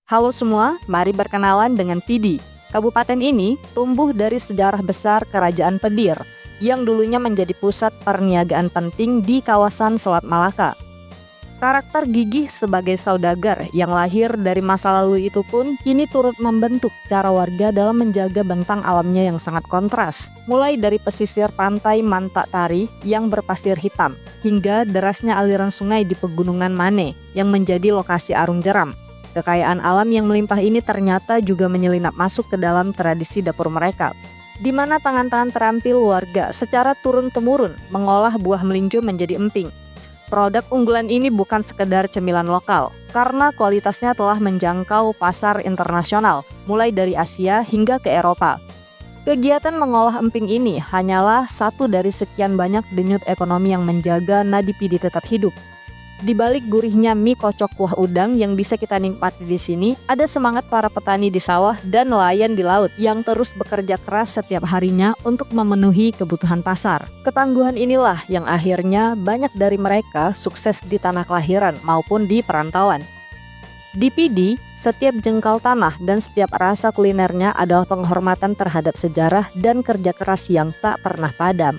Halo semua, mari berkenalan dengan Pidi. Kabupaten ini tumbuh dari sejarah besar Kerajaan Pedir yang dulunya menjadi pusat perniagaan penting di kawasan Selat Malaka. Karakter gigih sebagai saudagar yang lahir dari masa lalu itu pun kini turut membentuk cara warga dalam menjaga bentang alamnya yang sangat kontras. Mulai dari pesisir pantai Mantak Tari yang berpasir hitam, hingga derasnya aliran sungai di Pegunungan Mane yang menjadi lokasi arung jeram. Kekayaan alam yang melimpah ini ternyata juga menyelinap masuk ke dalam tradisi dapur mereka, di mana tangan-tangan terampil warga secara turun-temurun mengolah buah melinjo menjadi emping. Produk unggulan ini bukan sekedar cemilan lokal, karena kualitasnya telah menjangkau pasar internasional, mulai dari Asia hingga ke Eropa. Kegiatan mengolah emping ini hanyalah satu dari sekian banyak denyut ekonomi yang menjaga nadi Pidi tetap hidup. Di balik gurihnya mie kocok kuah udang yang bisa kita nikmati di sini, ada semangat para petani di sawah dan nelayan di laut yang terus bekerja keras setiap harinya untuk memenuhi kebutuhan pasar. Ketangguhan inilah yang akhirnya banyak dari mereka sukses di tanah kelahiran maupun di perantauan. Di Pidi, setiap jengkal tanah dan setiap rasa kulinernya adalah penghormatan terhadap sejarah dan kerja keras yang tak pernah padam.